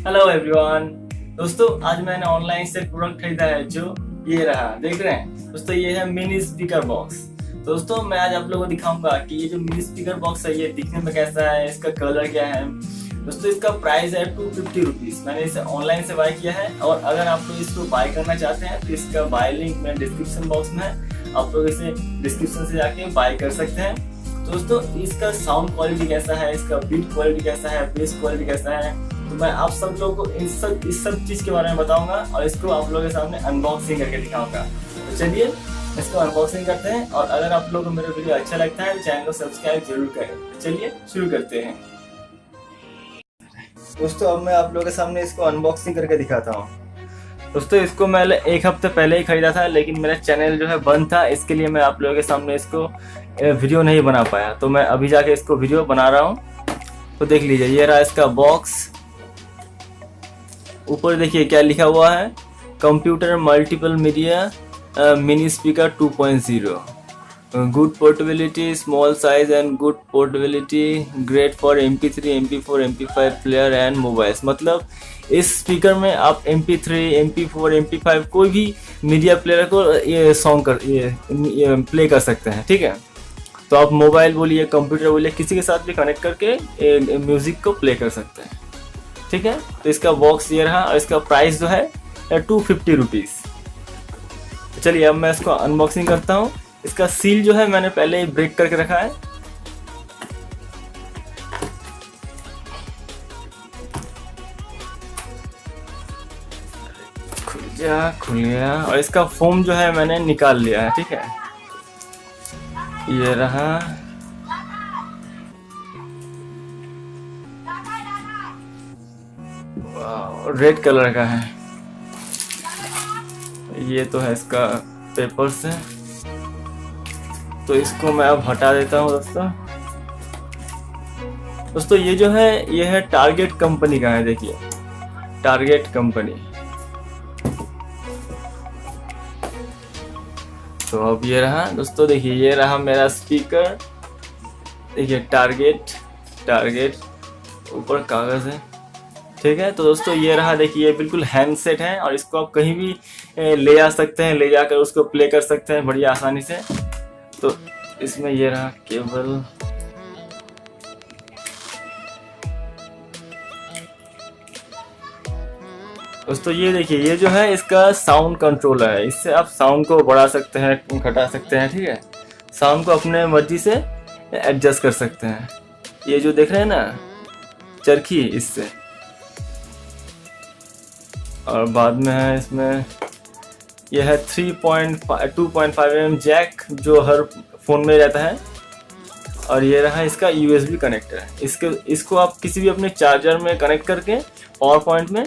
Hello everyone. दोस्तों आज मैंने ऑनलाइन से प्रोडक्ट खरीदा है जो ये रहा, देख रहे हैं दोस्तों, ये है मिनी स्पीकर बॉक्स। दोस्तों मैं आज आप लोगों को दिखाऊंगा कि ये जो मिनी स्पीकर बॉक्स है ये दिखने में कैसा है, इसका कलर क्या है। दोस्तों इसका प्राइस है 250 रुपीज़। मैंने इसे ऑनलाइन से बाय किया है और अगर आप लोग इसको बाय करना चाहते हैं तो इसका बाय लिंक में डिस्क्रिप्शन बॉक्स में है, आप लोग इसे डिस्क्रिप्शन से जाके बाय कर सकते हैं। दोस्तों इसका साउंड क्वालिटी कैसा है, इसका बीट क्वालिटी कैसा है, बेस क्वालिटी कैसा है, तो मैं आप सब लोगों को इस सब चीज़ के बारे में बताऊंगा और इसको आप लोगों के सामने अनबॉक्सिंग करके दिखाऊंगा। तो चलिए इसको अनबॉक्सिंग करते हैं और अगर आप लोगों को मेरा वीडियो अच्छा लगता है तो चैनल को सब्सक्राइब जरूर करें। चलिए शुरू करते हैं। दोस्तों अब मैं आप लोगों के सामने इसको अनबॉक्सिंग करके दिखाता हूँ। दोस्तों इसको मैं एक हफ्ते पहले ही खरीदा था, लेकिन मेरा चैनल जो है बंद था, इसके लिए मैं आप लोगों के सामने इसको वीडियो नहीं बना पाया, तो मैं अभी जाके इसको वीडियो बना रहा हूँ। तो देख लीजिए ये रहा इसका बॉक्स। ऊपर देखिए क्या लिखा हुआ है, computer multiple media mini speaker 2.0, good portability, small size and good portability, great for MP3, MP4, MP5 player and mobiles. मतलब इस स्पीकर में आप MP3, MP4, MP5 कोई भी मीडिया प्लेयर को ये सॉन्ग ये प्ले कर सकते हैं। ठीक है, तो आप मोबाइल बोलिए, कंप्यूटर बोलिए, किसी के साथ भी कनेक्ट करके म्यूज़िक को प्ले कर सकते हैं। ठीक है, तो इसका बॉक्स ये रहा और इसका प्राइस जो है 250 रुपीज़। चलिए अब मैं इसको अनबॉक्सिंग करता हूँ। इसका सील जो है मैंने पहले ही ब्रेक करके रखा है। खुल गया और इसका फोम जो है मैंने निकाल लिया है। ठीक है, ये रहा। रेड कलर का है ये, तो है इसका पेपर से, तो इसको मैं अब हटा देता हूँ। दोस्तों ये जो है ये है टारगेट कंपनी का है, देखिए टारगेट कंपनी। तो अब ये रहा दोस्तों, देखिए ये रहा मेरा स्पीकर, देखिए टारगेट ऊपर कागज है। ठीक है, तो दोस्तों ये रहा, देखिए ये बिल्कुल हैंडसेट है और इसको आप कहीं भी ले जा सकते हैं, ले जाकर उसको प्ले कर सकते हैं बड़ी आसानी से। तो इसमें ये रहा केबल, दोस्तों ये देखिए ये जो है इसका साउंड कंट्रोलर है, इससे आप साउंड को बढ़ा सकते हैं, घटा सकते हैं। ठीक है, साउंड को अपने मर्जी से एडजस्ट कर सकते हैं। ये जो देख रहे हैं ना चरखी, इससे। और बाद में है इसमें यह है 2.5 mm जैक जो हर फ़ोन में रहता है। और ये रहा इसका USB कनेक्टर। इसको आप किसी भी अपने चार्जर में कनेक्ट करके पावर पॉइंट में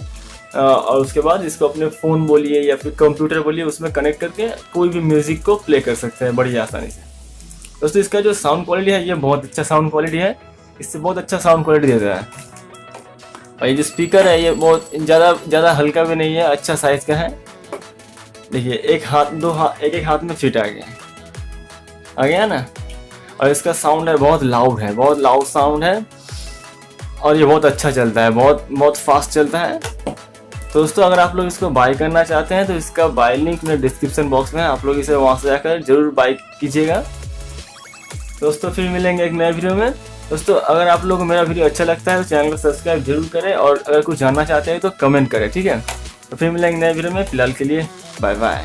और उसके बाद इसको अपने फ़ोन बोलिए या फिर कंप्यूटर बोलिए उसमें कनेक्ट करके कोई भी म्यूज़िक को प्ले कर सकते हैं बड़ी आसानी से। दोस्तों इसका जो साउंड क्वालिटी है ये बहुत अच्छा साउंड क्वालिटी है, इससे बहुत अच्छा साउंड क्वालिटी देता है। और ये जो स्पीकर है ये बहुत ज़्यादा हल्का भी नहीं है, अच्छा साइज़ का है। देखिए एक हाथ में फिट आ गया ना। और इसका साउंड है बहुत लाउड साउंड है और ये बहुत अच्छा चलता है, बहुत फास्ट चलता है। तो दोस्तों अगर आप लोग इसको बाय करना चाहते हैं तो इसका बाय लिंक मेरे डिस्क्रिप्शन बॉक्स में है, आप लोग इसे वहाँ से जाकर जरूर बाय कीजिएगा। दोस्तों फिर मिलेंगे एक नए वीडियो में। दोस्तों अगर आप लोगों को मेरा वीडियो अच्छा लगता है तो चैनल को सब्सक्राइब जरूर करें और अगर कुछ जानना चाहते हैं तो कमेंट करें। ठीक है, तो फिर मिलेंगे नए वीडियो में। फिलहाल के लिए बाय बाय।